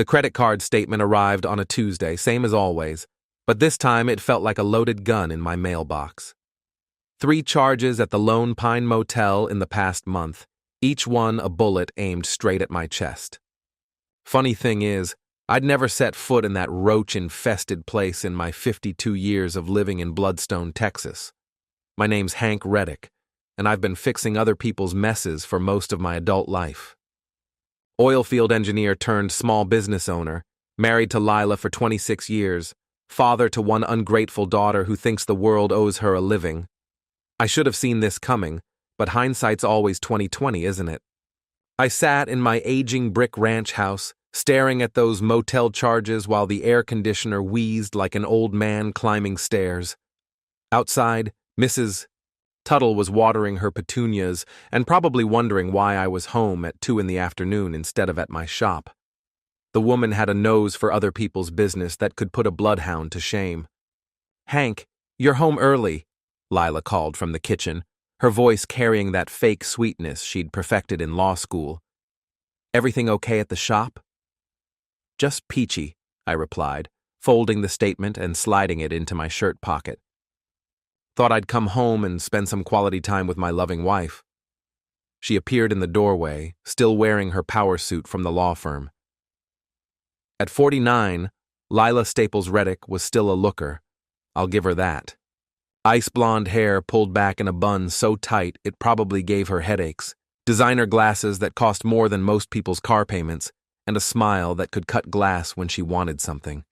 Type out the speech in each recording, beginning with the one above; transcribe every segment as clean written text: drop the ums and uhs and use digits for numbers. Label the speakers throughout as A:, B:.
A: The credit card statement arrived on a Tuesday, same as always, but this time it felt like a loaded gun in my mailbox. 3 charges at the Lone Pine Motel in the past month, each one a bullet aimed straight at my chest. Funny thing is, I'd never set foot in that roach-infested place in my 52 years of living in Bloodstone, Texas. My name's Hank Reddick, and I've been fixing other people's messes for most of my adult life. Oilfield engineer turned small business owner, married to Lila for 26 years, father to one ungrateful daughter who thinks the world owes her a living. I should have seen this coming, but hindsight's always 20/20, isn't it? I sat in my aging brick ranch house, staring at those motel charges while the air conditioner wheezed like an old man climbing stairs. Outside, Mrs. Tuttle was watering her petunias and probably wondering why I was home at 2 in the afternoon instead of at my shop. The woman had a nose for other people's business that could put a bloodhound to shame. "Hank, you're home early," Lila called from the kitchen, her voice carrying that fake sweetness she'd perfected in law school. "Everything okay at the shop?" "Just peachy," I replied, folding the statement and sliding it into my shirt pocket. Thought I'd come home and spend some quality time with my loving wife. She appeared in the doorway, still wearing her power suit from the law firm. At 49, Lila Staples Reddick was still a looker. I'll give her that. Ice blonde hair pulled back in a bun so tight it probably gave her headaches, designer glasses that cost more than most people's car payments, and a smile that could cut glass when she wanted something.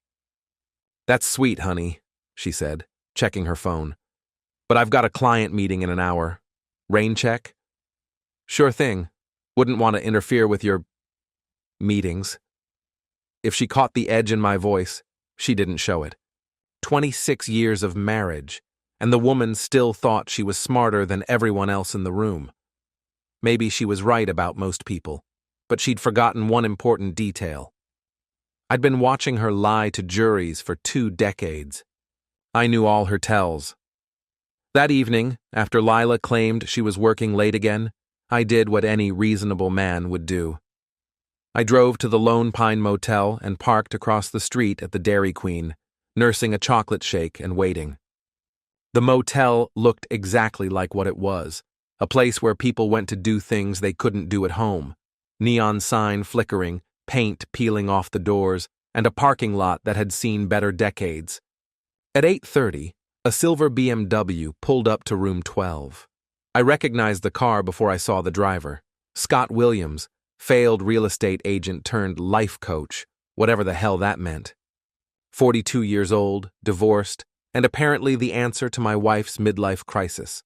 A: "That's sweet, honey," she said, checking her phone. "But I've got a client meeting in an hour. Rain check?" "Sure thing. Wouldn't want to interfere with your meetings." If she caught the edge in my voice, she didn't show it. 26 years of marriage, and the woman still thought she was smarter than everyone else in the room. Maybe she was right about most people, but she'd forgotten one important detail. I'd been watching her lie to juries for 2 decades. I knew all her tells. That evening, after Lila claimed she was working late again, I did what any reasonable man would do. I drove to the Lone Pine Motel and parked across the street at the Dairy Queen, nursing a chocolate shake and waiting. The motel looked exactly like what it was, a place where people went to do things they couldn't do at home. Neon sign flickering, paint peeling off the doors, and a parking lot that had seen better decades. At 8:30, a silver BMW pulled up to room 12. I recognized the car before I saw the driver. Scott Williams, failed real estate agent turned life coach, whatever the hell that meant. 42 years old, divorced, and apparently the answer to my wife's midlife crisis.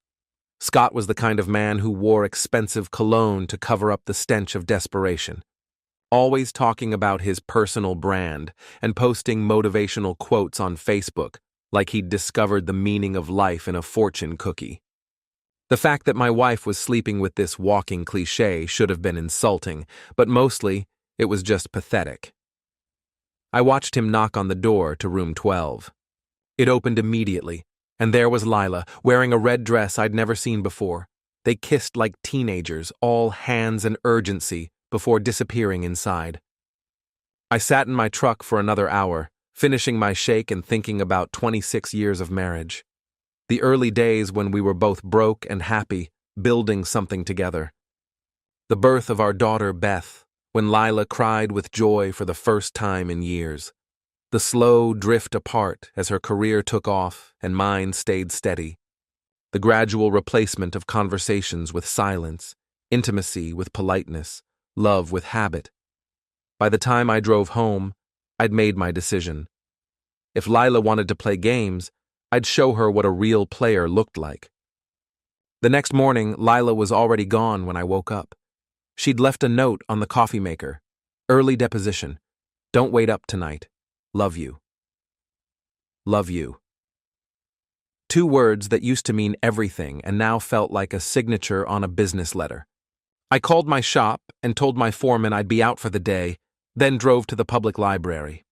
A: Scott was the kind of man who wore expensive cologne to cover up the stench of desperation, always talking about his personal brand and posting motivational quotes on Facebook like he'd discovered the meaning of life in a fortune cookie. The fact that my wife was sleeping with this walking cliché should have been insulting, but mostly it was just pathetic. I watched him knock on the door to room 12. It opened immediately, and there was Lila, wearing a red dress I'd never seen before. They kissed like teenagers, all hands and urgency, before disappearing inside. I sat in my truck for another hour, finishing my shake and thinking about 26 years of marriage. The early days when we were both broke and happy, building something together. The birth of our daughter Beth, when Lila cried with joy for the first time in years. The slow drift apart as her career took off and mine stayed steady. The gradual replacement of conversations with silence, intimacy with politeness, love with habit. By the time I drove home, I'd made my decision. If Lila wanted to play games, I'd show her what a real player looked like. The next morning, Lila was already gone when I woke up. She'd left a note on the coffee maker. Early deposition. Don't wait up tonight. Love you. Love you. 2 words that used to mean everything and now felt like a signature on a business letter. I called my shop and told my foreman I'd be out for the day, then drove to the public library.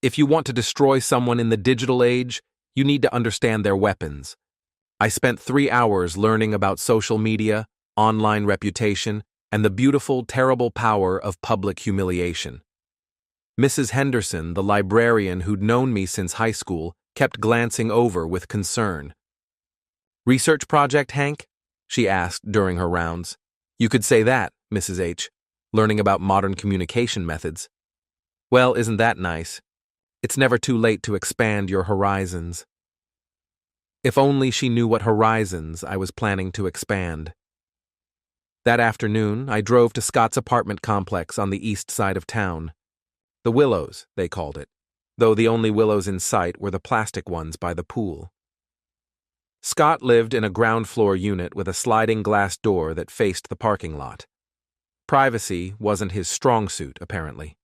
A: If you want to destroy someone in the digital age, you need to understand their weapons. I spent 3 hours learning about social media, online reputation, and the beautiful, terrible power of public humiliation. Mrs. Henderson, the librarian who'd known me since high school, kept glancing over with concern. "Research project, Hank?" she asked during her rounds. "You could say that, Mrs. H. Learning about modern communication methods." "Well, isn't that nice? It's never too late to expand your horizons." If only she knew what horizons I was planning to expand. That afternoon, I drove to Scott's apartment complex on the east side of town. The Willows, they called it, though the only willows in sight were the plastic ones by the pool. Scott lived in a ground-floor unit with a sliding glass door that faced the parking lot. Privacy wasn't his strong suit, apparently.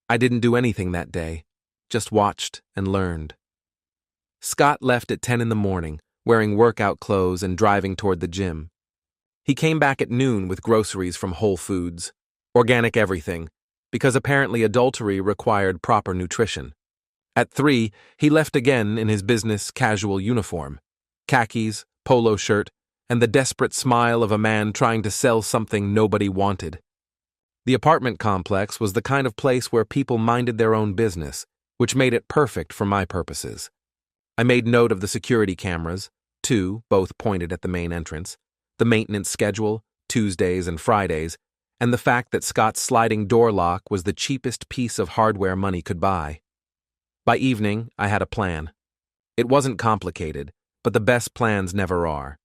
A: I didn't do anything that day, just watched and learned. Scott left at 10 in the morning, wearing workout clothes and driving toward the gym. He came back at noon with groceries from Whole Foods, organic everything, because apparently adultery required proper nutrition. At 3, he left again in his business casual uniform, khakis, polo shirt, and the desperate smile of a man trying to sell something nobody wanted. The apartment complex was the kind of place where people minded their own business, which made it perfect for my purposes. I made note of the security cameras, 2, both pointed at the main entrance, the maintenance schedule, Tuesdays and Fridays, and the fact that Scott's sliding door lock was the cheapest piece of hardware money could buy. By evening, I had a plan. It wasn't complicated, but the best plans never are.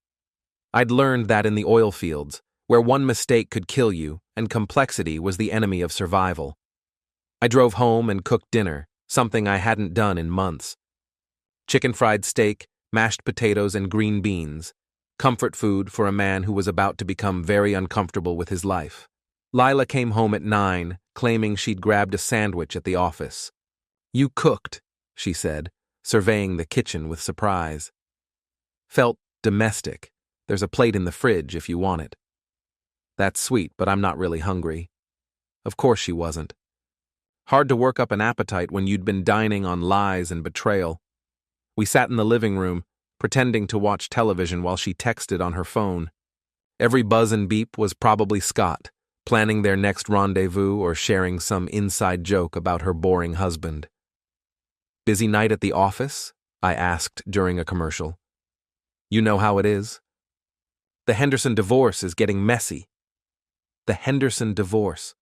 A: I'd learned that in the oil fields, where one mistake could kill you, and complexity was the enemy of survival. I drove home and cooked dinner, something I hadn't done in months. Chicken fried steak, mashed potatoes, and green beans. Comfort food for a man who was about to become very uncomfortable with his life. Lila came home at 9, claiming she'd grabbed a sandwich at the office. "You cooked," she said, surveying the kitchen with surprise. "Felt domestic. There's a plate in the fridge if you want it." "That's sweet, but I'm not really hungry." Of course she wasn't. Hard to work up an appetite when you'd been dining on lies and betrayal. We sat in the living room, pretending to watch television while she texted on her phone. Every buzz and beep was probably Scott, planning their next rendezvous or sharing some inside joke about her boring husband. "Busy night at the office?" I asked during a commercial. "You know how it is. The Henderson divorce is getting messy." The Henderson divorce.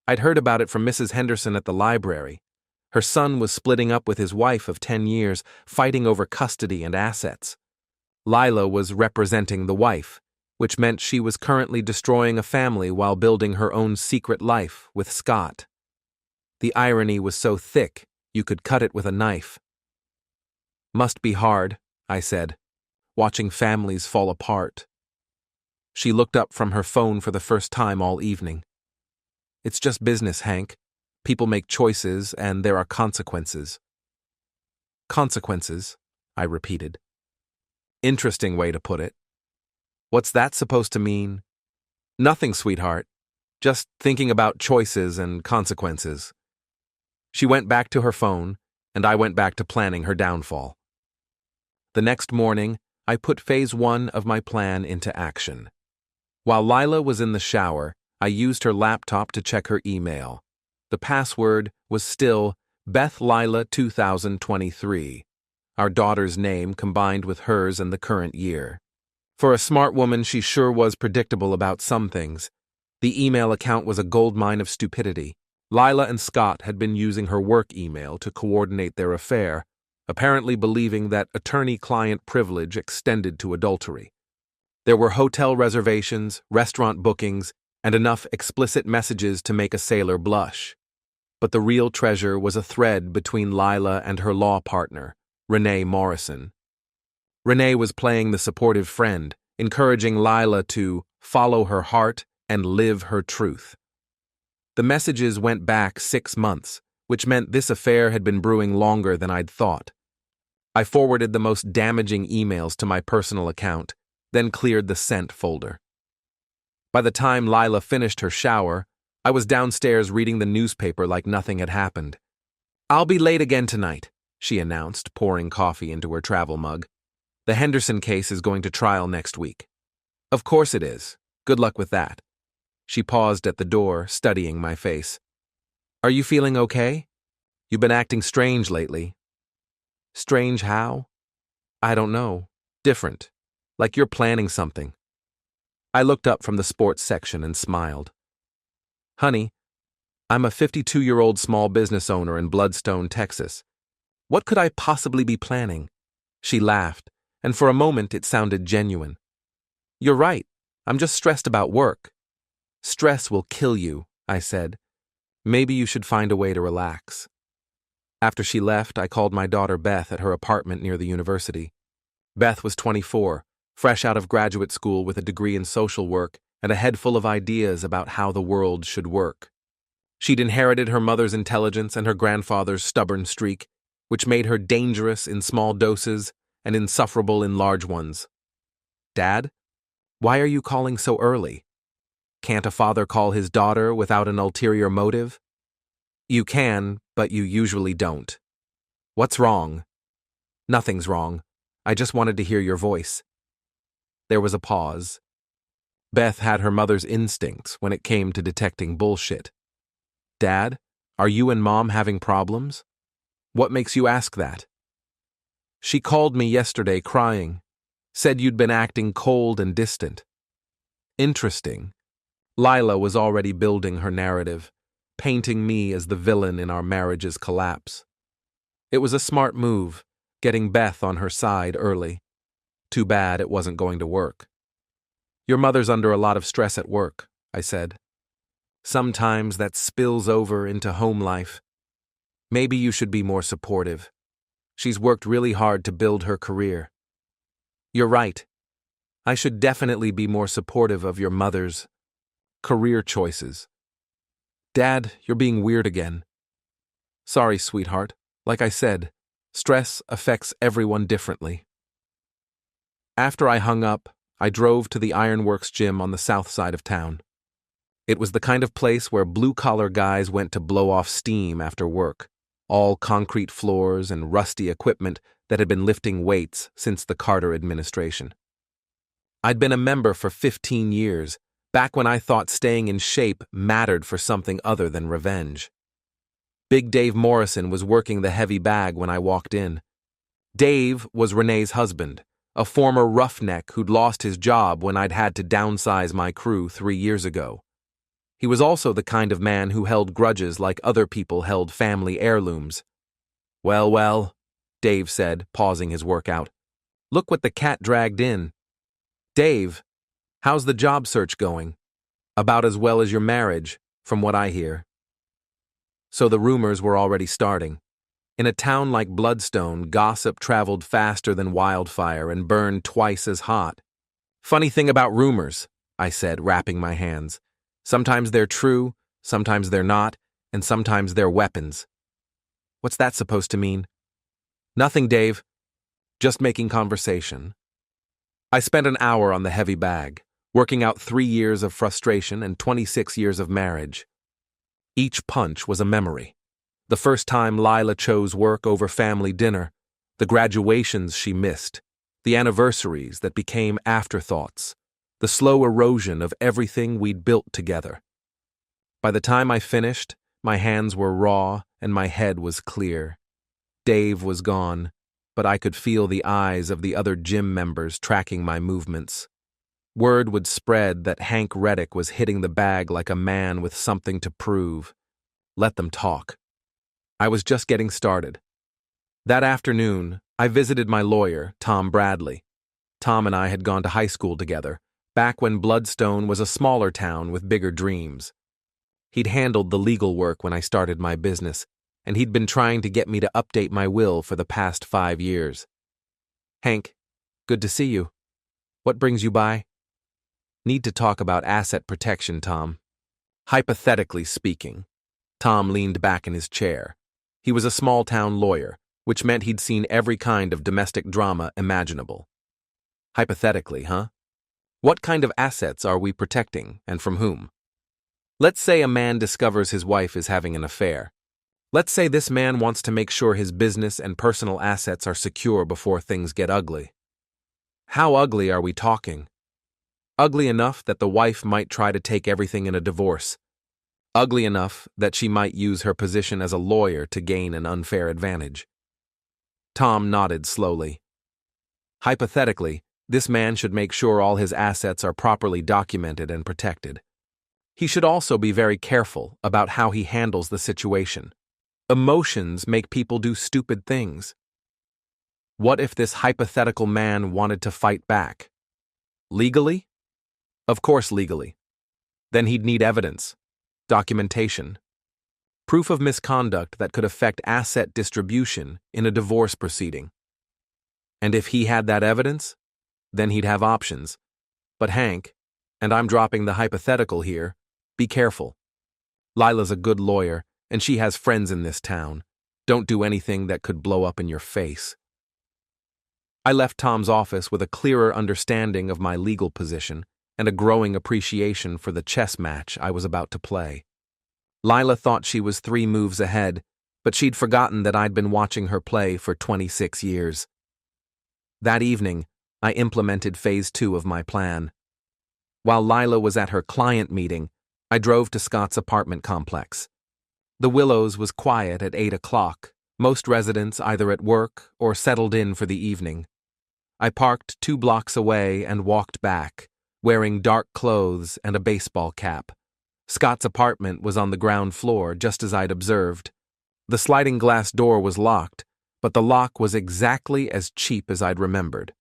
A: I'd heard about it from Mrs. Henderson at the library. Her son was splitting up with his wife of 10 years, fighting over custody and assets. Lila was representing the wife, which meant she was currently destroying a family while building her own secret life with Scott. The irony was so thick, you could cut it with a knife. "Must be hard," I said, "watching families fall apart." She looked up from her phone for the first time all evening. "It's just business, Hank. People make choices, and there are consequences." "Consequences," I repeated. Interesting way to put it. "What's that supposed to mean?" "Nothing, sweetheart. Just thinking about choices and consequences." She went back to her phone, and I went back to planning her downfall. The next morning, I put phase 1 of my plan into action. While Lila was in the shower, I used her laptop to check her email. The password was still Beth Lila 2023, our daughter's name combined with hers and the current year. For a smart woman, she sure was predictable about some things. The email account was a goldmine of stupidity. Lila and Scott had been using her work email to coordinate their affair, apparently believing that attorney-client privilege extended to adultery. There were hotel reservations, restaurant bookings, and enough explicit messages to make a sailor blush. But the real treasure was a thread between Lila and her law partner, Renee Morrison. Renee was playing the supportive friend, encouraging Lila to follow her heart and live her truth. The messages went back 6 months, which meant this affair had been brewing longer than I'd thought. I forwarded the most damaging emails to my personal account, then cleared the sent folder. By the time Lila finished her shower, I was downstairs reading the newspaper like nothing had happened. "I'll be late again tonight," she announced, pouring coffee into her travel mug. "The Henderson case is going to trial next week." "Of course it is. Good luck with that." She paused at the door, studying my face. Are you feeling okay? You've been acting strange lately. Strange how? I don't know. Different. Like you're planning something. I looked up from the sports section and smiled. Honey, I'm a 52-year-old small business owner in Bloodstone, Texas. What could I possibly be planning? She laughed, and for a moment it sounded genuine. You're right. I'm just stressed about work. Stress will kill you, I said. Maybe you should find a way to relax. After she left, I called my daughter Beth at her apartment near the university. Beth was 24, fresh out of graduate school with a degree in social work and a head full of ideas about how the world should work. She'd inherited her mother's intelligence and her grandfather's stubborn streak, which made her dangerous in small doses and insufferable in large ones. Dad, why are you calling so early? Can't a father call his daughter without an ulterior motive? You can, but you usually don't. What's wrong? Nothing's wrong. I just wanted to hear your voice. There was a pause. Beth had her mother's instincts when it came to detecting bullshit. Dad, are you and Mom having problems? What makes you ask that? She called me yesterday crying, said you'd been acting cold and distant. Interesting. Lila was already building her narrative, painting me as the villain in our marriage's collapse. It was a smart move, getting Beth on her side early. Too bad it wasn't going to work. Your mother's under a lot of stress at work, I said. Sometimes that spills over into home life. Maybe you should be more supportive. She's worked really hard to build her career. You're right. I should definitely be more supportive of your mother's career choices. Dad, you're being weird again. Sorry, sweetheart. Like I said, stress affects everyone differently. After I hung up, I drove to the Ironworks gym on the south side of town. It was the kind of place where blue-collar guys went to blow off steam after work, all concrete floors and rusty equipment that had been lifting weights since the Carter administration. I'd been a member for 15 years, back when I thought staying in shape mattered for something other than revenge. Big Dave Morrison was working the heavy bag when I walked in. Dave was Renee's husband, a former roughneck who'd lost his job when I'd had to downsize my crew 3 years ago. He was also the kind of man who held grudges like other people held family heirlooms. Well, Dave said, pausing his workout. Look what the cat dragged in. Dave, how's the job search going? About as well as your marriage, from what I hear. So the rumors were already starting. In a town like Bloodstone, gossip traveled faster than wildfire and burned twice as hot. Funny thing about rumors, I said, wrapping my hands. Sometimes they're true, sometimes they're not, and sometimes they're weapons. What's that supposed to mean? Nothing, Dave. Just making conversation. I spent an hour on the heavy bag, working out 3 years of frustration and 26 years of marriage. Each punch was a memory. The first time Lila chose work over family dinner, the graduations she missed, the anniversaries that became afterthoughts, the slow erosion of everything we'd built together. By the time I finished, my hands were raw and my head was clear. Dave was gone, but I could feel the eyes of the other gym members tracking my movements. Word would spread that Hank Reddick was hitting the bag like a man with something to prove. Let them talk. I was just getting started. That afternoon, I visited my lawyer, Tom Bradley. Tom and I had gone to high school together, back when Bloodstone was a smaller town with bigger dreams. He'd handled the legal work when I started my business, and he'd been trying to get me to update my will for the past 5 years. Hank, good to see you. What brings you by? Need to talk about asset protection, Tom. Hypothetically speaking. Tom leaned back in his chair. He was a small-town lawyer, which meant he'd seen every kind of domestic drama imaginable. Hypothetically, huh? What kind of assets are we protecting, and from whom? Let's say a man discovers his wife is having an affair. Let's say this man wants to make sure his business and personal assets are secure before things get ugly. How ugly are we talking? Ugly enough that the wife might try to take everything in a divorce. ugly enough that she might use her position as a lawyer to gain an unfair advantage. Tom nodded slowly. Hypothetically, this man should make sure all his assets are properly documented and protected. He should also be very careful about how he handles the situation. Emotions make people do stupid things. What if this hypothetical man wanted to fight back? Legally? Of course legally. Then he'd need evidence, documentation, proof of misconduct that could affect asset distribution in a divorce proceeding. And if he had that evidence, then he'd have options. But Hank, and I'm dropping the hypothetical here, be careful. Lila's a good lawyer, and she has friends in this town. Don't do anything that could blow up in your face. I left Tom's office with a clearer understanding of my legal position and a growing appreciation for the chess match I was about to play. Lila thought she was 3 moves ahead, but she'd forgotten that I'd been watching her play for 26 years. That evening, I implemented phase 2 of my plan. While Lila was at her client meeting, I drove to Scott's apartment complex. The Willows was quiet at 8 o'clock, most residents either at work or settled in for the evening. I parked 2 blocks away and walked back, wearing dark clothes and a baseball cap. Scott's apartment was on the ground floor, just as I'd observed. The sliding glass door was locked, but the lock was exactly as cheap as I'd remembered.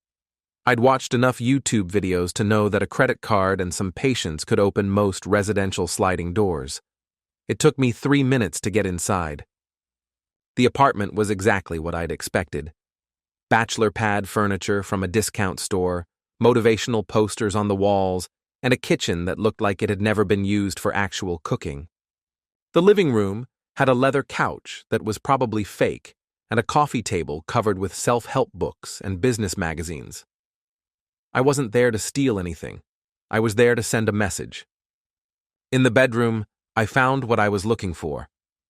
A: I'd watched enough YouTube videos to know that a credit card and some patience could open most residential sliding doors. It took me 3 minutes to get inside. The apartment was exactly what I'd expected. Bachelor pad furniture from a discount store, motivational posters on the walls, and a kitchen that looked like it had never been used for actual cooking. The living room had a leather couch that was probably fake and a coffee table covered with self-help books and business magazines. I wasn't there to steal anything. I was there to send a message. In the bedroom, I found what I was looking for: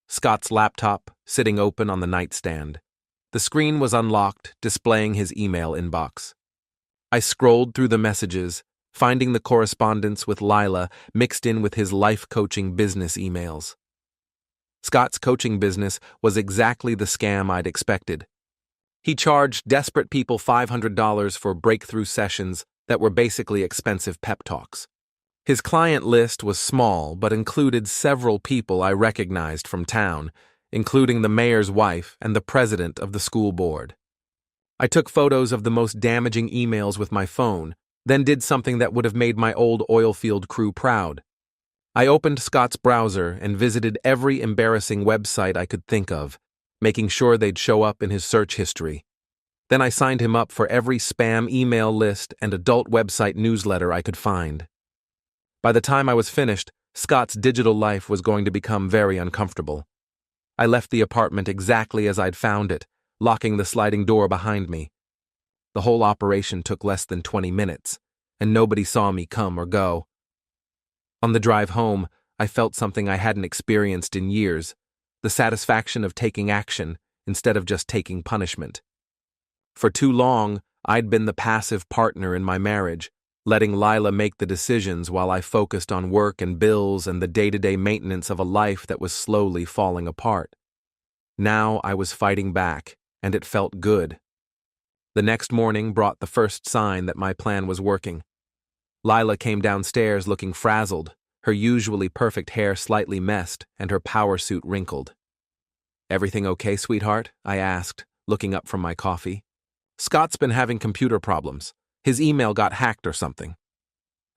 A: Scott's laptop sitting open on the nightstand. The screen was unlocked, displaying his email inbox. I scrolled through the messages, finding the correspondence with Lila mixed in with his life coaching business emails. Scott's coaching business was exactly the scam I'd expected. He charged desperate people $500 for breakthrough sessions that were basically expensive pep talks. His client list was small but included several people I recognized from town, including the mayor's wife and the president of the school board. I took photos of the most damaging emails with my phone, then did something that would have made my old oil field crew proud. I opened Scott's browser and visited every embarrassing website I could think of, making sure they'd show up in his search history. Then I signed him up for every spam email list and adult website newsletter I could find. By the time I was finished, Scott's digital life was going to become very uncomfortable. I left the apartment exactly as I'd found it, locking the sliding door behind me. The whole operation took less than 20 minutes, and nobody saw me come or go. On the drive home, I felt something I hadn't experienced in years: the satisfaction of taking action instead of just taking punishment. For too long, I'd been the passive partner in my marriage, letting Lila make the decisions while I focused on work and bills and the day-to-day maintenance of a life that was slowly falling apart. Now I was fighting back, and it felt good. The next morning brought the first sign that my plan was working. Lila came downstairs looking frazzled, her usually perfect hair slightly messed and her power suit wrinkled. "Everything okay, sweetheart?" I asked, looking up from my coffee. "Scott's been having computer problems. His email got hacked or something."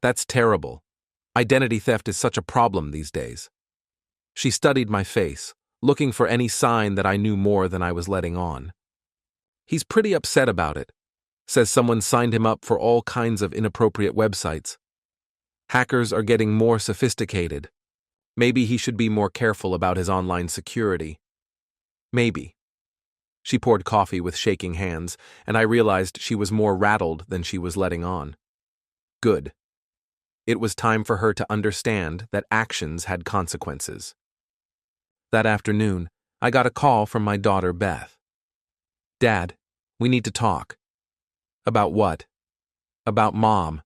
A: "That's terrible. Identity theft is such a problem these days." She studied my face, looking for any sign that I knew more than I was letting on. "He's pretty upset about it. Says someone signed him up for all kinds of inappropriate websites. Hackers are getting more sophisticated. Maybe he should be more careful about his online security." "Maybe." She poured coffee with shaking hands, and I realized she was more rattled than she was letting on. Good. It was time for her to understand that actions had consequences. That afternoon, I got a call from my daughter, Beth. "Dad, we need to talk." "About what?" "About Mom.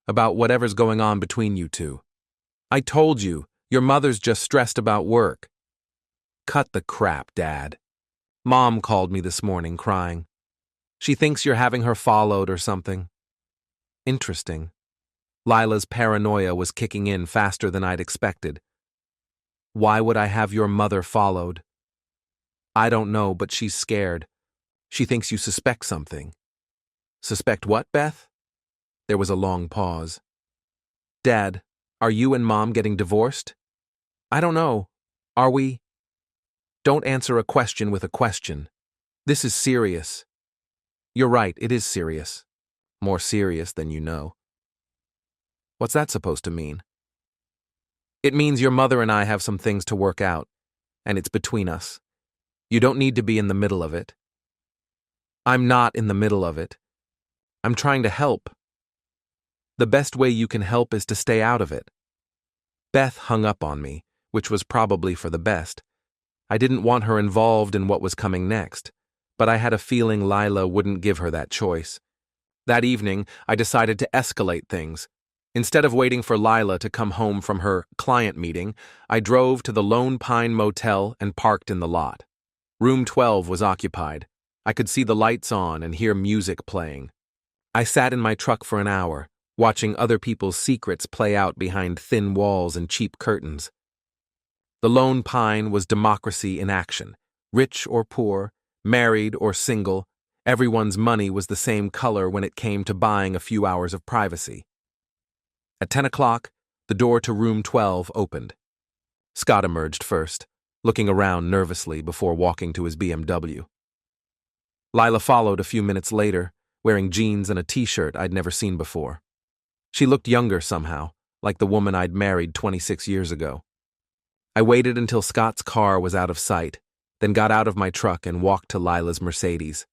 A: About whatever's going on between you two." "I told you, Your mother's just stressed about work. Cut the crap, Dad. Mom called me this morning crying. She thinks you're having her followed or something. Interesting. Lila's paranoia was kicking in faster than I'd expected. Why would I have your mother followed? I don't know, but she's scared. She thinks you suspect something. Suspect what, Beth? There was a long pause. Dad, are you and Mom getting divorced? I don't know. Are we? Don't answer a question with a question. This is serious. You're right, it is serious. More serious than you know. What's that supposed to mean? It means your mother and I have some things to work out, and it's between us. You don't need to be in the middle of it. I'm not in the middle of it. I'm trying to help. The best way you can help is to stay out of it. Beth hung up on me, which was probably for the best. I didn't want her involved in what was coming next, but I had a feeling Lila wouldn't give her that choice. That evening, I decided to escalate things. Instead of waiting for Lila to come home from her client meeting, I drove to the Lone Pine Motel and parked in the lot. Room 12 was occupied. I could see the lights on and hear music playing. I sat in my truck for an hour, watching other people's secrets play out behind thin walls and cheap curtains. The Lone Pine was democracy in action. Rich or poor, married or single, everyone's money was the same color when it came to buying a few hours of privacy. At 10 o'clock, the door to room 12 opened. Scott emerged first, looking around nervously before walking to his BMW. Lila followed a few minutes later, wearing jeans and a t-shirt I'd never seen before. She looked younger somehow, like the woman I'd married 26 years ago. I waited until Scott's car was out of sight, then got out of my truck and walked to Lila's Mercedes.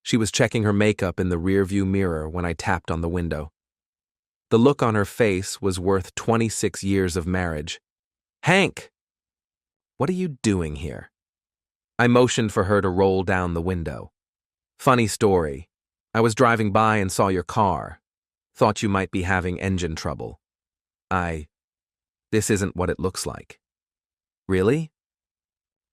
A: She was checking her makeup in the rearview mirror when I tapped on the window. The look on her face was worth 26 years of marriage. Hank! What are you doing here? I motioned for her to roll down the window. Funny story. I was driving by and saw your car. Thought you might be having engine trouble. This isn't what it looks like. Really?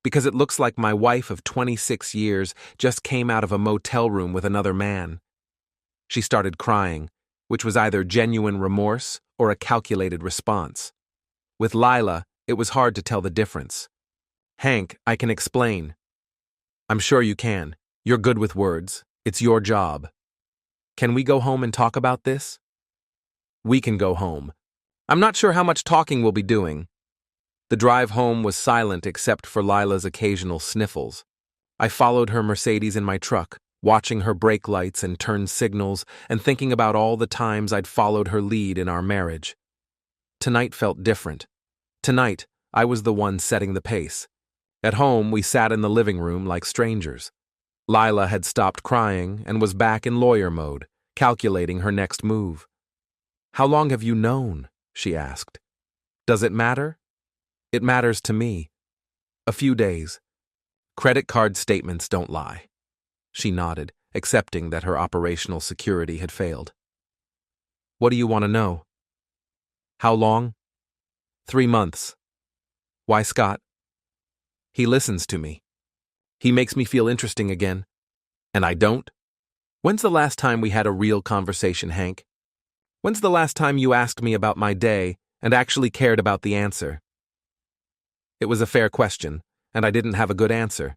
A: Because it looks like my wife of 26 years just came out of a motel room with another man. She started crying, which was either genuine remorse or a calculated response. With Lila, it was hard to tell the difference. Hank, I can explain. I'm sure you can. You're good with words. It's your job. Can we go home and talk about this? We can go home. I'm not sure how much talking we'll be doing. The drive home was silent except for Lila's occasional sniffles. I followed her Mercedes in my truck, watching her brake lights and turn signals and thinking about all the times I'd followed her lead in our marriage. Tonight felt different. Tonight, I was the one setting the pace. At home, we sat in the living room like strangers. Lila had stopped crying and was back in lawyer mode, calculating her next move. How long have you known? She asked. Does it matter? It matters to me. A few days. Credit card statements don't lie. She nodded, accepting that her operational security had failed. What do you want to know? How long? 3 months. Why, Scott? He listens to me. He makes me feel interesting again. And I don't? When's the last time we had a real conversation, Hank? When's the last time you asked me about my day and actually cared about the answer? It was a fair question, and I didn't have a good answer.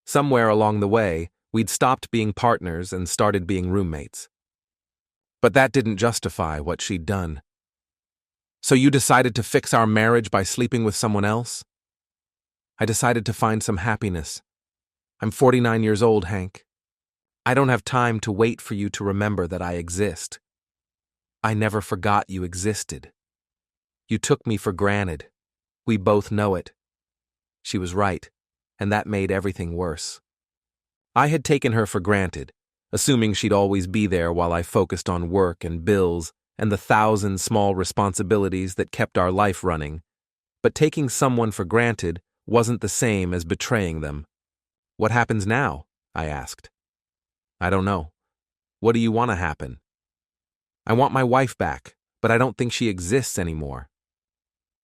A: Somewhere along the way, we'd stopped being partners and started being roommates. But that didn't justify what she'd done. So you decided to fix our marriage by sleeping with someone else? I decided to find some happiness. I'm 49 years old, Hank. I don't have time to wait for you to remember that I exist. I never forgot you existed. You took me for granted. We both know it. She was right, and that made everything worse. I had taken her for granted, assuming she'd always be there while I focused on work and bills and the 1,000 small responsibilities that kept our life running. But taking someone for granted wasn't the same as betraying them. What happens now? I asked. I don't know. What do you want to happen? I want my wife back, but I don't think she exists anymore.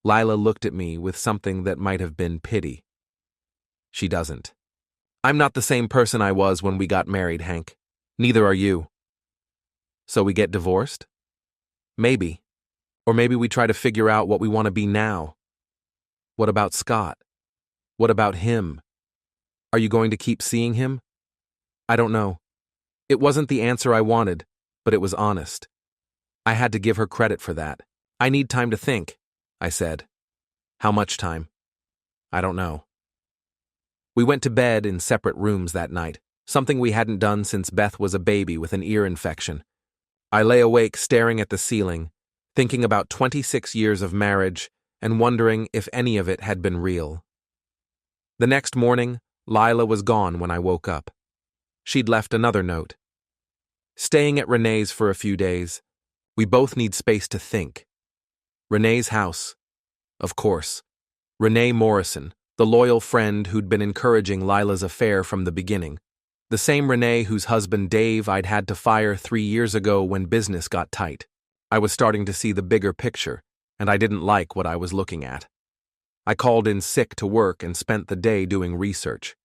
A: Lila looked at me with something that might have been pity. She doesn't. I'm not the same person I was when we got married, Hank. Neither are you. So we get divorced? Maybe. Or maybe we try to figure out what we want to be now. What about Scott? What about him? Are you going to keep seeing him? I don't know. It wasn't the answer I wanted, but it was honest. I had to give her credit for that. I need time to think, I said. How much time? I don't know. We went to bed in separate rooms that night, something we hadn't done since Beth was a baby with an ear infection. I lay awake staring at the ceiling, thinking about 26 years of marriage and wondering if any of it had been real. The next morning, Lila was gone when I woke up. She'd left another note. Staying at Renee's for a few days. We both need space to think. Renee's house. Of course. Renee Morrison, the loyal friend who'd been encouraging Lila's affair from the beginning. The same Renee whose husband Dave I'd had to fire 3 years ago when business got tight. I was starting to see the bigger picture, and I didn't like what I was looking at. I called in sick to work and spent the day doing research.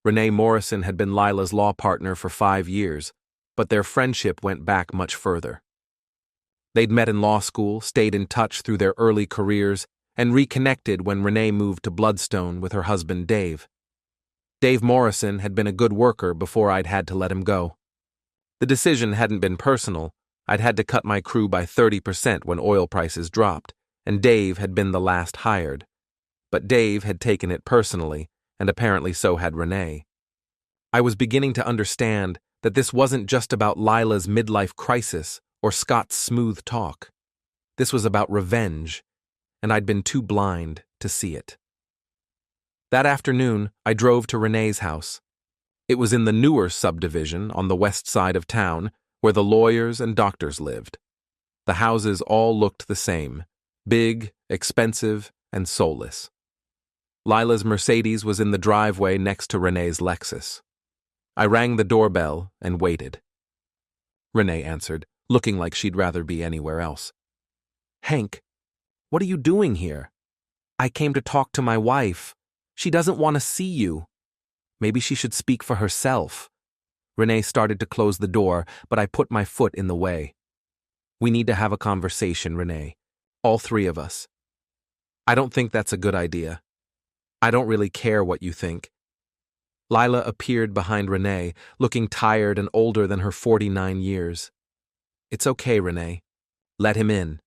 A: Renee Morrison had been Lila's law partner for 5 years, but their friendship went back much further. They'd met in law school, stayed in touch through their early careers, and reconnected when Renee moved to Bloodstone with her husband Dave. Dave Morrison had been a good worker before I'd had to let him go. The decision hadn't been personal. I'd had to cut my crew by 30% when oil prices dropped, and Dave had been the last hired. But Dave had taken it personally, and apparently so had Renee. I was beginning to understand that this wasn't just about Lila's midlife crisis or Scott's smooth talk. This was about revenge, and I'd been too blind to see it. That afternoon, I drove to Renee's house. It was in the newer subdivision on the west side of town, where the lawyers and doctors lived. The houses all looked the same, big, expensive, and soulless. Lila's Mercedes was in the driveway next to Renee's Lexus. I rang the doorbell and waited. Renee answered, looking like she'd rather be anywhere else. Hank, what are you doing here? I came to talk to my wife. She doesn't want to see you. Maybe she should speak for herself. Renee started to close the door, but I put my foot in the way. We need to have a conversation, Renee. All 3 of us. I don't think that's a good idea. I don't really care what you think. Lila appeared behind Renee, looking tired and older than her 49 years. It's okay, Renee. Let him in.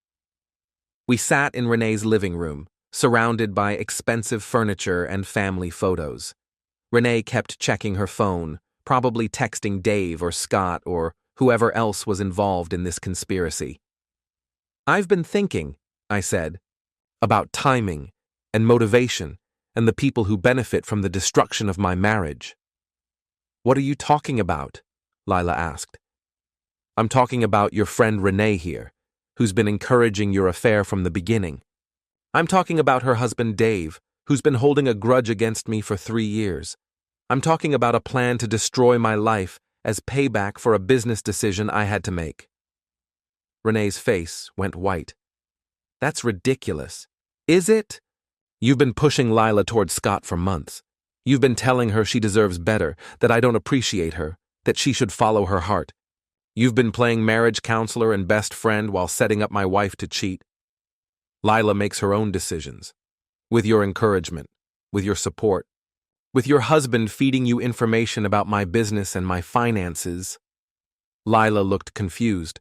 A: We sat in Renee's living room, surrounded by expensive furniture and family photos. Renee kept checking her phone, probably texting Dave or Scott or whoever else was involved in this conspiracy. I've been thinking, I said, about timing and motivation and the people who benefit from the destruction of my marriage. What are you talking about? Lila asked. I'm talking about your friend Renee here, who's been encouraging your affair from the beginning. I'm talking about her husband Dave, who's been holding a grudge against me for 3 years. I'm talking about a plan to destroy my life as payback for a business decision I had to make. Renee's face went white. That's ridiculous. Is it? You've been pushing Lila toward Scott for months. You've been telling her she deserves better, that I don't appreciate her, that she should follow her heart. You've been playing marriage counselor and best friend while setting up my wife to cheat. Lila makes her own decisions. With your encouragement, with your support, with your husband feeding you information about my business and my finances. Lila looked confused.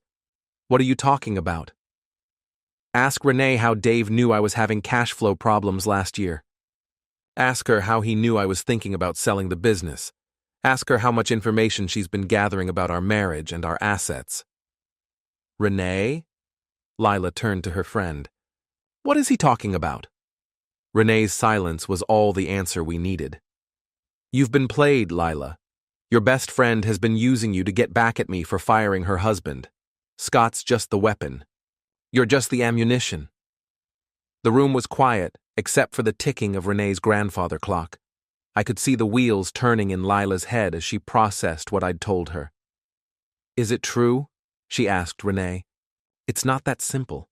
A: What are you talking about? Ask Renee how Dave knew I was having cash flow problems last year. Ask her how he knew I was thinking about selling the business. Ask her how much information she's been gathering about our marriage and our assets. Renee? Lila turned to her friend. What is he talking about? Renee's silence was all the answer we needed. You've been played, Lila. Your best friend has been using you to get back at me for firing her husband. Scott's just the weapon. You're just the ammunition. The room was quiet, except for the ticking of Renee's grandfather clock. I could see the wheels turning in Lila's head as she processed what I'd told her. Is it true? She asked Renee. It's not that simple.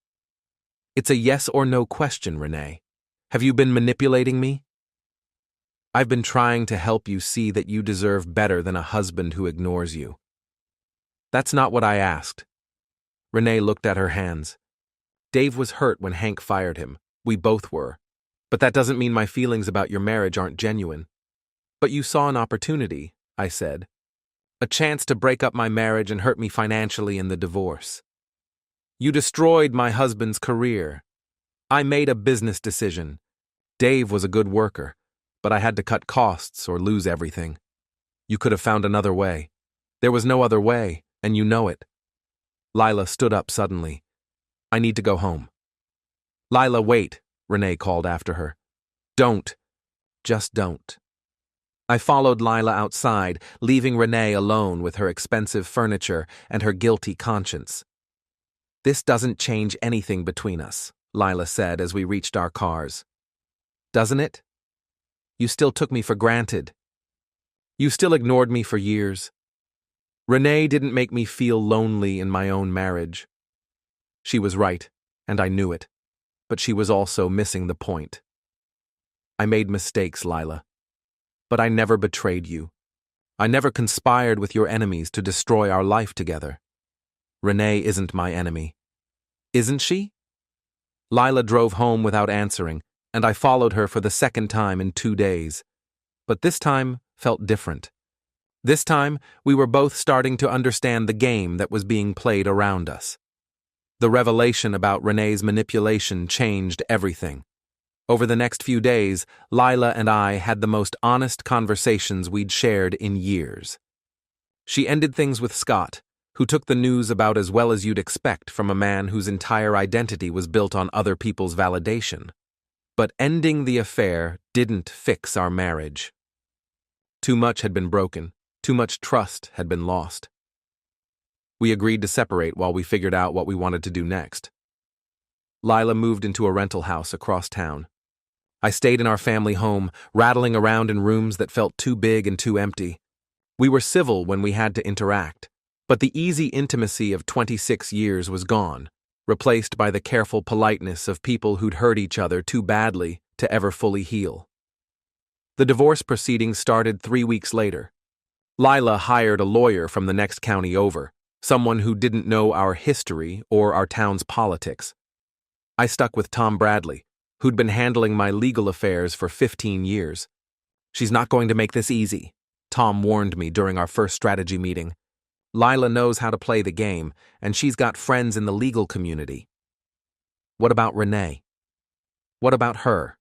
A: It's a yes or no question, Renee. Have you been manipulating me? I've been trying to help you see that you deserve better than a husband who ignores you. That's not what I asked. Renee looked at her hands. Dave was hurt when Hank fired him. We both were. But that doesn't mean my feelings about your marriage aren't genuine. But you saw an opportunity, I said. A chance to break up my marriage and hurt me financially in the divorce. You destroyed my husband's career. I made a business decision. Dave was a good worker, but I had to cut costs or lose everything. You could have found another way. There was no other way, and you know it. Lila stood up suddenly. I need to go home. Lila, wait, Renee called after her. Don't. Just don't. I followed Lila outside, leaving Renee alone with her expensive furniture and her guilty conscience. This doesn't change anything between us, Lila said as we reached our cars. Doesn't it? You still took me for granted. You still ignored me for years. Renee didn't make me feel lonely in my own marriage. She was right, and I knew it, but she was also missing the point. I made mistakes, Lila. But I never betrayed you. I never conspired with your enemies to destroy our life together. Renee isn't my enemy. Isn't she? Lila drove home without answering, and I followed her for the second time in 2 days. But this time felt different. This time, we were both starting to understand the game that was being played around us. The revelation about Renee's manipulation changed everything. Over the next few days, Lila and I had the most honest conversations we'd shared in years. She ended things with Scott, who took the news about as well as you'd expect from a man whose entire identity was built on other people's validation. But ending the affair didn't fix our marriage. Too much had been broken, too much trust had been lost. We agreed to separate while we figured out what we wanted to do next. Lila moved into a rental house across town. I stayed in our family home, rattling around in rooms that felt too big and too empty. We were civil when we had to interact, but the easy intimacy of 26 years was gone, replaced by the careful politeness of people who'd hurt each other too badly to ever fully heal. The divorce proceedings started 3 weeks later. Lila hired a lawyer from the next county over, someone who didn't know our history or our town's politics. I stuck with Tom Bradley, who'd been handling my legal affairs for 15 years. She's not going to make this easy, Tom warned me during our first strategy meeting. Lila knows how to play the game, and she's got friends in the legal community. What about Renee? What about her?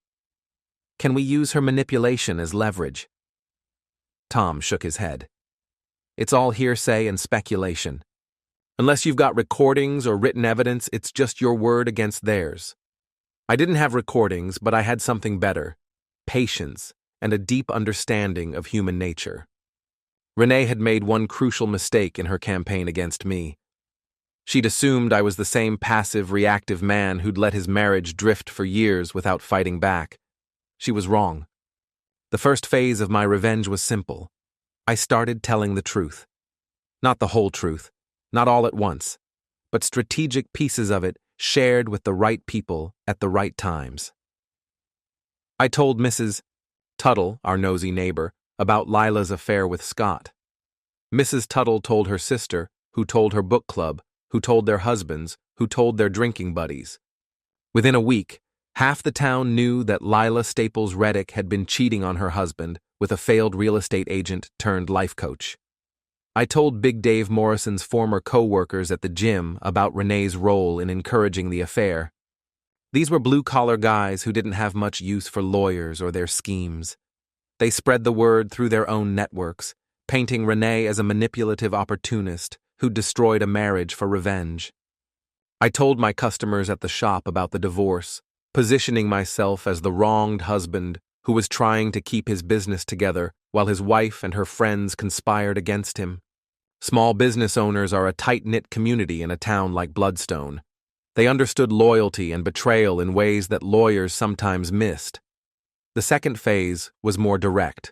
A: Can we use her manipulation as leverage? Tom shook his head. It's all hearsay and speculation. Unless you've got recordings or written evidence, it's just your word against theirs. I didn't have recordings, but I had something better: patience and a deep understanding of human nature. Renee had made one crucial mistake in her campaign against me. She'd assumed I was the same passive, reactive man who'd let his marriage drift for years without fighting back. She was wrong. The first phase of my revenge was simple. I started telling the truth. Not the whole truth, not all at once, but strategic pieces of it shared with the right people at the right times. I told Mrs. Tuttle, our nosy neighbor, about Lila's affair with Scott. Mrs. Tuttle told her sister, who told her book club, who told their husbands, who told their drinking buddies. Within a week, half the town knew that Lila Staples Reddick had been cheating on her husband with a failed real estate agent turned life coach. I told Big Dave Morrison's former co-workers at the gym about Renee's role in encouraging the affair. These were blue-collar guys who didn't have much use for lawyers or their schemes. They spread the word through their own networks, painting Renee as a manipulative opportunist who destroyed a marriage for revenge. I told my customers at the shop about the divorce, positioning myself as the wronged husband who was trying to keep his business together while his wife and her friends conspired against him. Small business owners are a tight-knit community in a town like Bloodstone. They understood loyalty and betrayal in ways that lawyers sometimes missed. The second phase was more direct.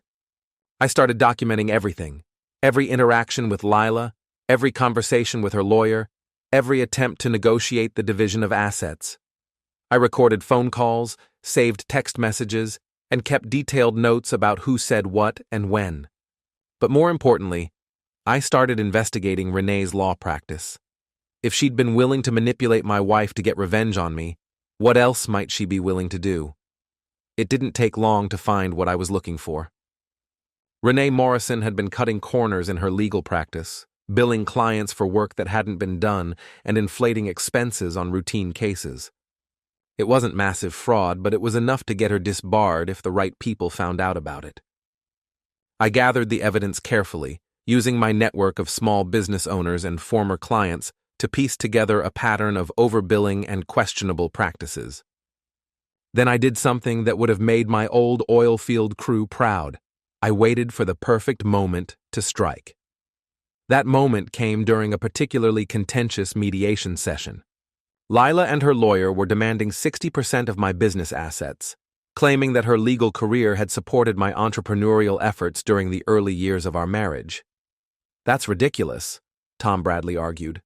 A: I started documenting everything, every interaction with Lila, every conversation with her lawyer, every attempt to negotiate the division of assets. I recorded phone calls, saved text messages, and kept detailed notes about who said what and when. But more importantly, I started investigating Renee's law practice. If she'd been willing to manipulate my wife to get revenge on me, what else might she be willing to do? It didn't take long to find what I was looking for. Renee Morrison had been cutting corners in her legal practice, billing clients for work that hadn't been done and inflating expenses on routine cases. It wasn't massive fraud, but it was enough to get her disbarred if the right people found out about it. I gathered the evidence carefully, using my network of small business owners and former clients to piece together a pattern of overbilling and questionable practices. Then I did something that would have made my old oil field crew proud. I waited for the perfect moment to strike. That moment came during a particularly contentious mediation session. Lila and her lawyer were demanding 60% of my business assets, claiming that her legal career had supported my entrepreneurial efforts during the early years of our marriage. That's ridiculous, Tom Bradley argued.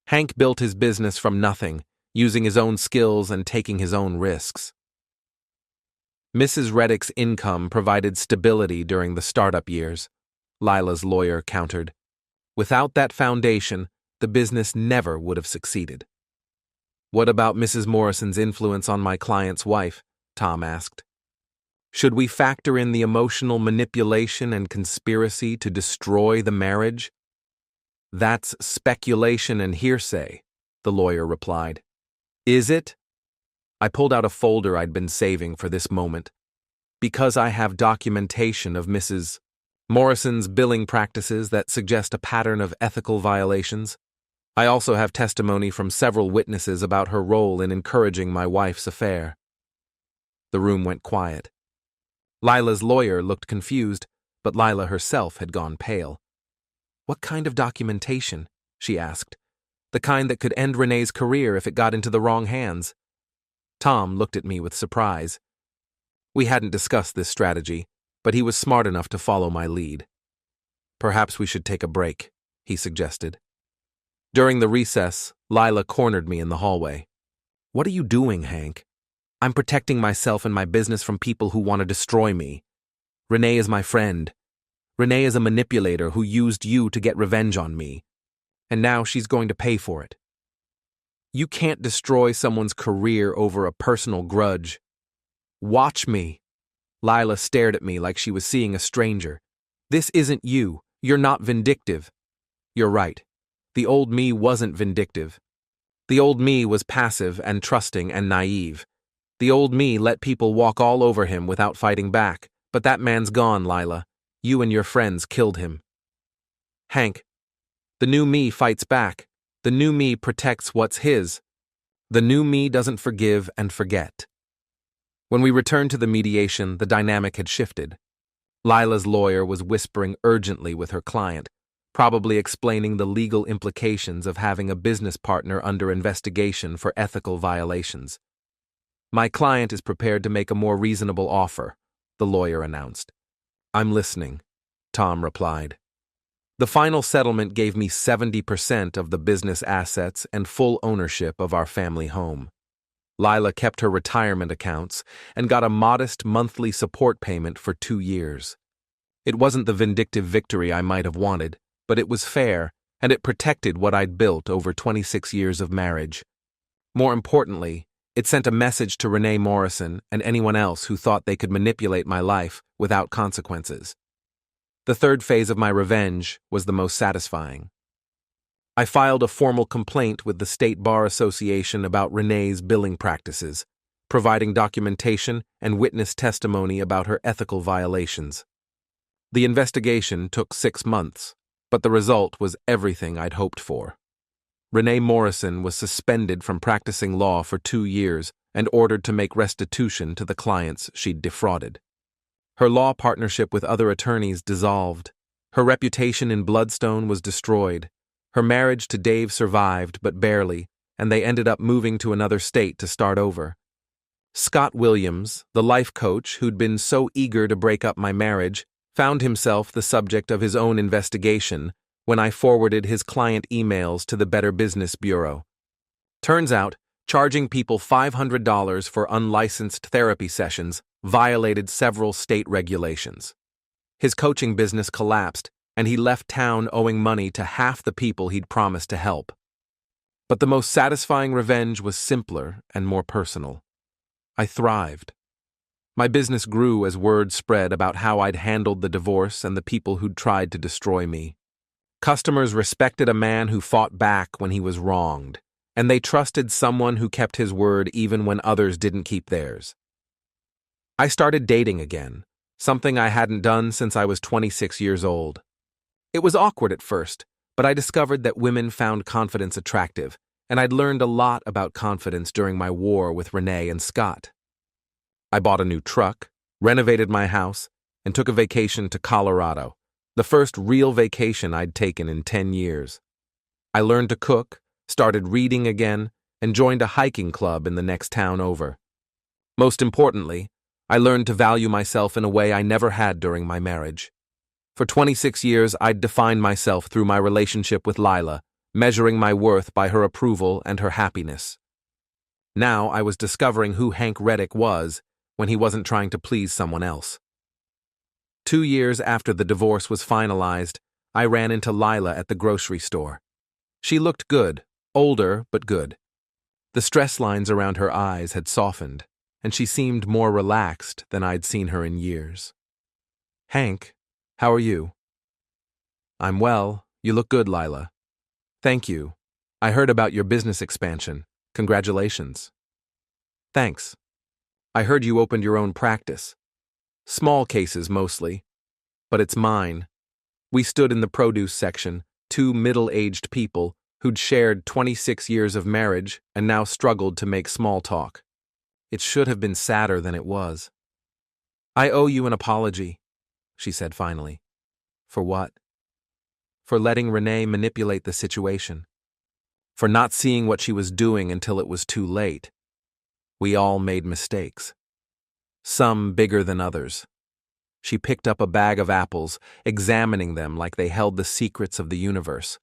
A: Hank built his business from nothing, using his own skills and taking his own risks. Mrs. Reddick's income provided stability during the startup years, Lila's lawyer countered. Without that foundation, the business never would have succeeded. What about Mrs. Morrison's influence on my client's wife? Tom asked. Should we factor in the emotional manipulation and conspiracy to destroy the marriage? That's speculation and hearsay, the lawyer replied. Is it? I pulled out a folder I'd been saving for this moment. Because I have documentation of Mrs. Morrison's billing practices that suggest a pattern of ethical violations, I also have testimony from several witnesses about her role in encouraging my wife's affair. The room went quiet. Lila's lawyer looked confused, but Lila herself had gone pale. What kind of documentation? She asked. The kind that could end Renee's career if it got into the wrong hands. Tom looked at me with surprise. We hadn't discussed this strategy, but he was smart enough to follow my lead. Perhaps we should take a break, he suggested. During the recess, Lila cornered me in the hallway. What are you doing, Hank? I'm protecting myself and my business from people who want to destroy me. Renee is my friend. Renee is a manipulator who used you to get revenge on me. And now she's going to pay for it. You can't destroy someone's career over a personal grudge. Watch me. Lila stared at me like she was seeing a stranger. This isn't you. You're not vindictive. You're right. The old me wasn't vindictive. The old me was passive and trusting and naive. The old me let people walk all over him without fighting back, but that man's gone, Lila. You and your friends killed him. Hank, the new me fights back. The new me protects what's his. The new me doesn't forgive and forget. When we returned to the mediation, the dynamic had shifted. Lila's lawyer was whispering urgently with her client, probably explaining the legal implications of having a business partner under investigation for ethical violations. My client is prepared to make a more reasonable offer, the lawyer announced. I'm listening, Tom replied. The final settlement gave me 70% of the business assets and full ownership of our family home. Lila kept her retirement accounts and got a modest monthly support payment for 2 years. It wasn't the vindictive victory I might have wanted, but it was fair, and it protected what I'd built over 26 years of marriage. More importantly, it sent a message to Renee Morrison and anyone else who thought they could manipulate my life without consequences. The third phase of my revenge was the most satisfying. I filed a formal complaint with the State Bar Association about Renee's billing practices, providing documentation and witness testimony about her ethical violations. The investigation took 6 months, but the result was everything I'd hoped for. Renee Morrison was suspended from practicing law for 2 years and ordered to make restitution to the clients she'd defrauded. Her law partnership with other attorneys dissolved. Her reputation in Bloodstone was destroyed. Her marriage to Dave survived, but barely, and they ended up moving to another state to start over. Scott Williams, the life coach who'd been so eager to break up my marriage, found himself the subject of his own investigation when I forwarded his client emails to the Better Business Bureau. Turns out, Charging people $500 for unlicensed therapy sessions violated several state regulations. His coaching business collapsed, and he left town owing money to half the people he'd promised to help. But the most satisfying revenge was simpler and more personal. I thrived. My business grew as word spread about how I'd handled the divorce and the people who'd tried to destroy me. Customers respected a man who fought back when he was wronged, and they trusted someone who kept his word even when others didn't keep theirs. I started dating again, something I hadn't done since I was 26 years old. It was awkward at first, but I discovered that women found confidence attractive, and I'd learned a lot about confidence during my war with Renee and Scott. I bought a new truck, renovated my house, and took a vacation to Colorado, the first real vacation I'd taken in 10 years. I learned to cook, started reading again, and joined a hiking club in the next town over. Most importantly, I learned to value myself in a way I never had during my marriage. For 26 years, I'd defined myself through my relationship with Lila, measuring my worth by her approval and her happiness. Now I was discovering who Hank Reddick was when he wasn't trying to please someone else. 2 years after the divorce was finalized, I ran into Lila at the grocery store. She looked good, older but good. The stress lines around her eyes had softened, and she seemed more relaxed than I'd seen her in years. "Hank, how are you?" "I'm well. You look good, Lila." "Thank you. I heard about your business expansion. Congratulations." "Thanks. I heard you opened your own practice. Small cases mostly, but it's mine." We stood in the produce section, two middle-aged people who'd shared 26 years of marriage and now struggled to make small talk. It should have been sadder than it was. "I owe you an apology," she said finally. "For what?" "For letting Renee manipulate the situation. For not seeing what she was doing until it was too late. We all made mistakes. Some bigger than others." She picked up a bag of apples, examining them like they held the secrets of the universe.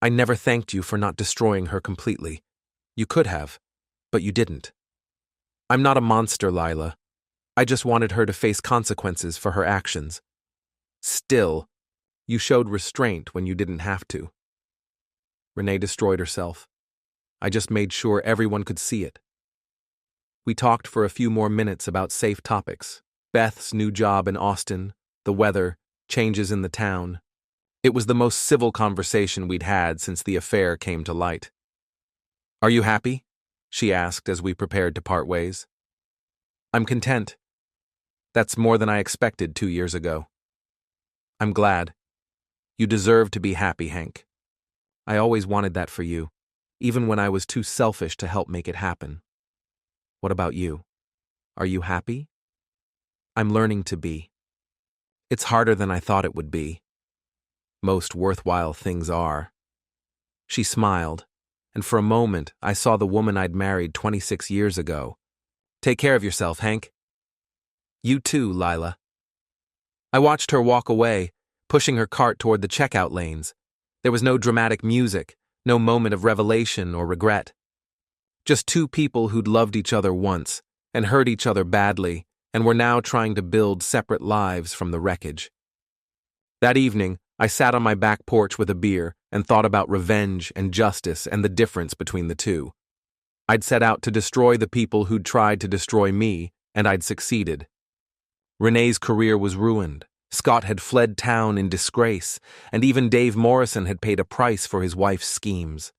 A: "I never thanked you for not destroying her completely. You could have, but you didn't. I'm not a monster, Lila. I just wanted her to face consequences for her actions. Still, you showed restraint when you didn't have to. Renee destroyed herself. I just made sure everyone could see it." We talked for a few more minutes about safe topics: Beth's new job in Austin, the weather, changes in the town. It was the most civil conversation we'd had since the affair came to light. "Are you happy?" she asked as we prepared to part ways. "I'm content. That's more than I expected 2 years ago." "I'm glad. You deserve to be happy, Hank. I always wanted that for you, even when I was too selfish to help make it happen. What about you? Are you happy?" "I'm learning to be. It's harder than I thought it would be. Most worthwhile things are." She smiled, and for a moment I saw the woman I'd married 26 years ago. "Take care of yourself, Hank." "You too, Lila." I watched her walk away, pushing her cart toward the checkout lanes. There was no dramatic music, no moment of revelation or regret. Just two people who'd loved each other once and hurt each other badly and were now trying to build separate lives from the wreckage. That evening, I sat on my back porch with a beer and thought about revenge and justice and the difference between the two. I'd set out to destroy the people who'd tried to destroy me, and I'd succeeded. Renee's career was ruined. Scott had fled town in disgrace, and even Dave Morrison had paid a price for his wife's schemes.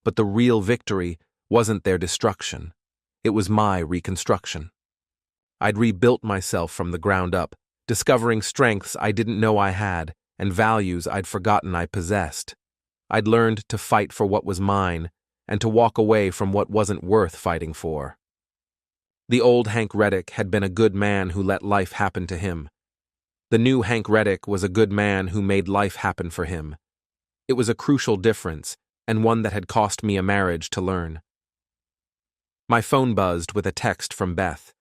A: But the real victory wasn't their destruction. It was my reconstruction. I'd rebuilt myself from the ground up, discovering strengths I didn't know I had and values I'd forgotten I possessed. I'd learned to fight for what was mine and to walk away from what wasn't worth fighting for. The old Hank Reddick had been a good man who let life happen to him. The new Hank Reddick was a good man who made life happen for him. It was a crucial difference, and one that had cost me a marriage to learn. My phone buzzed with a text from Beth.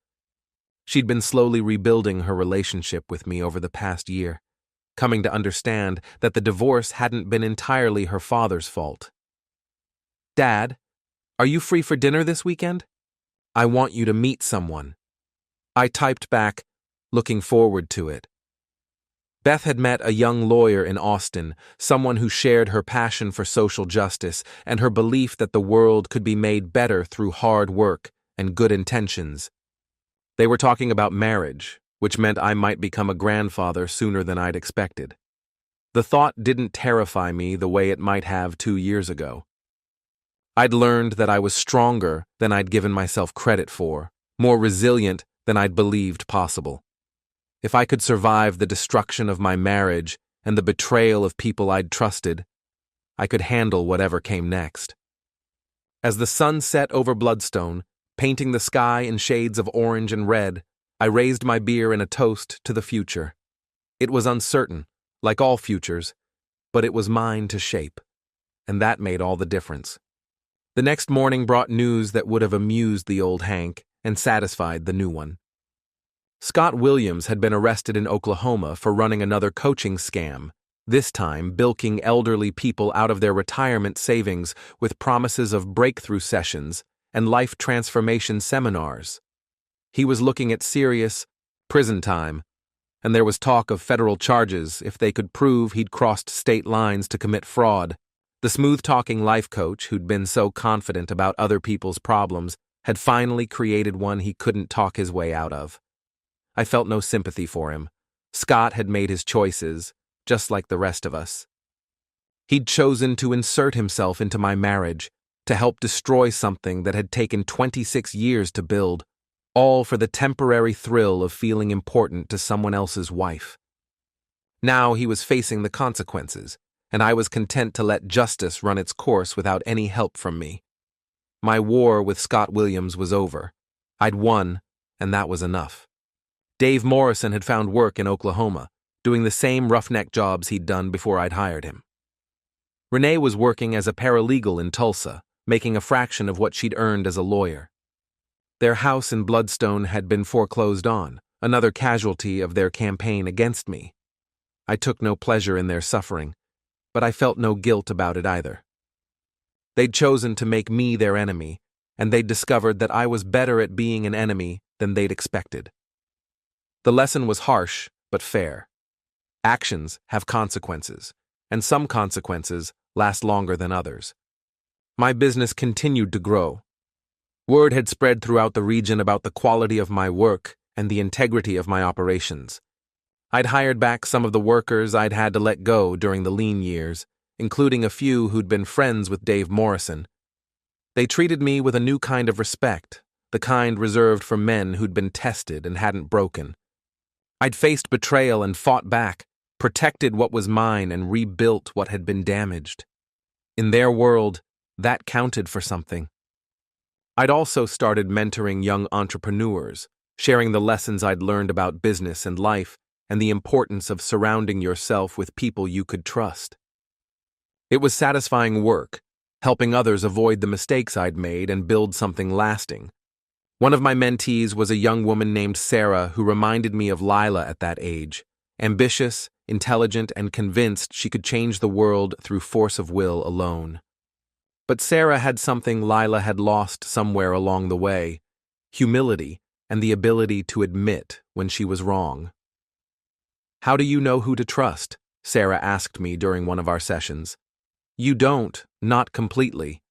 A: She'd been slowly rebuilding her relationship with me over the past year, coming to understand that the divorce hadn't been entirely her father's fault. "Dad, "Are you free for dinner this weekend? I want you to meet someone." I typed back, looking forward to it. Beth had met a young lawyer in Austin, someone who shared her passion for social justice and her belief that the world could be made better through hard work and good intentions. They were talking about marriage, which meant I might become a grandfather sooner than I'd expected. The thought didn't terrify me the way it might have 2 years ago. I'd learned that I was stronger than I'd given myself credit for, more resilient than I'd believed possible. If I could survive the destruction of my marriage and the betrayal of people I'd trusted, I could handle whatever came next. As the sun set over Bloodstone, painting the sky in shades of orange and red, I raised my beer in a toast to the future. It was uncertain, like all futures, but it was mine to shape, and that made all the difference. The next morning brought news that would have amused the old Hank and satisfied the new one. Scott Williams had been arrested in Oklahoma for running another coaching scam, this time bilking elderly people out of their retirement savings with promises of breakthrough sessions and life transformation seminars. He was looking at serious prison time, and there was talk of federal charges if they could prove he'd crossed state lines to commit fraud. The smooth-talking life coach who'd been so confident about other people's problems had finally created one he couldn't talk his way out of. I felt no sympathy for him. Scott had made his choices, just like the rest of us. He'd chosen to insert himself into my marriage, to help destroy something that had taken 26 years to build, all for the temporary thrill of feeling important to someone else's wife. Now he was facing the consequences, and I was content to let justice run its course without any help from me. My war with Scott Williams was over. I'd won, and that was enough. Dave Morrison had found work in Oklahoma, doing the same roughneck jobs he'd done before I'd hired him. Renee was working as a paralegal in Tulsa, making a fraction of what she'd earned as a lawyer. Their house in Bloodstone had been foreclosed on, another casualty of their campaign against me. I took no pleasure in their suffering, but I felt no guilt about it either. They'd chosen to make me their enemy, and they'd discovered that I was better at being an enemy than they'd expected. The lesson was harsh, but fair. Actions have consequences, and some consequences last longer than others. My business continued to grow. Word had spread throughout the region about the quality of my work and the integrity of my operations. I'd hired back some of the workers I'd had to let go during the lean years, including a few who'd been friends with Dave Morrison. They treated me with a new kind of respect, the kind reserved for men who'd been tested and hadn't broken. I'd faced betrayal and fought back, protected what was mine and rebuilt what had been damaged. In their world, that counted for something. I'd also started mentoring young entrepreneurs, sharing the lessons I'd learned about business and life and the importance of surrounding yourself with people you could trust. It was satisfying work, helping others avoid the mistakes I'd made and build something lasting. One of my mentees was a young woman named Sarah who reminded me of Lila at that age, ambitious, intelligent, and convinced she could change the world through force of will alone. But Sarah had something Lila had lost somewhere along the way: humility and the ability to admit when she was wrong. "How do you know who to trust?" Sarah asked me during one of our sessions. "You don't, not completely,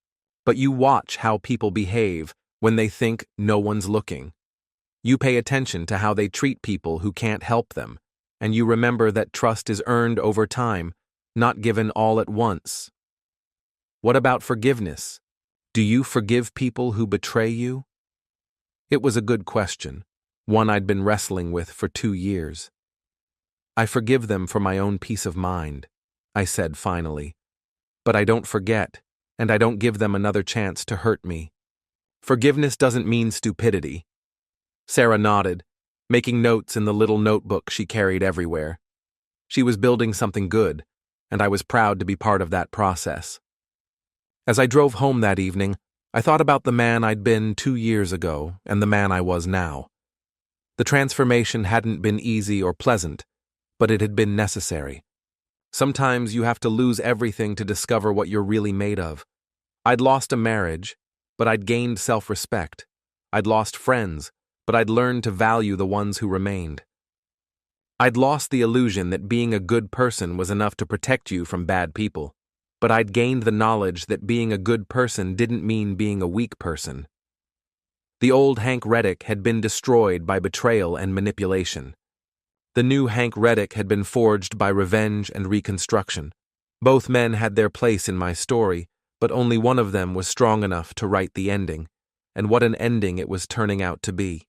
A: but you watch how people behave when they think no one's looking. You pay attention to how they treat people who can't help them, and you remember that trust is earned over time, not given all at once." What about forgiveness? Do you forgive people who betray you? It was a good question, one I'd been wrestling with for 2 years. "I forgive them for my own peace of mind," I said finally. "But I don't forget, and I don't give them another chance to hurt me. Forgiveness doesn't mean stupidity." Sarah nodded, making notes in the little notebook she carried everywhere. She was building something good, and I was proud to be part of that process. As I drove home that evening, I thought about the man I'd been 2 years ago and the man I was now. The transformation hadn't been easy or pleasant, but it had been necessary. Sometimes you have to lose everything to discover what you're really made of. I'd lost a marriage, but I'd gained self-respect. I'd lost friends, but I'd learned to value the ones who remained. I'd lost the illusion that being a good person was enough to protect you from bad people, but I'd gained the knowledge that being a good person didn't mean being a weak person. The old Hank Reddick had been destroyed by betrayal and manipulation. The new Hank Reddick had been forged by revenge and reconstruction. Both men had their place in my story, but only one of them was strong enough to write the ending, and what an ending it was turning out to be.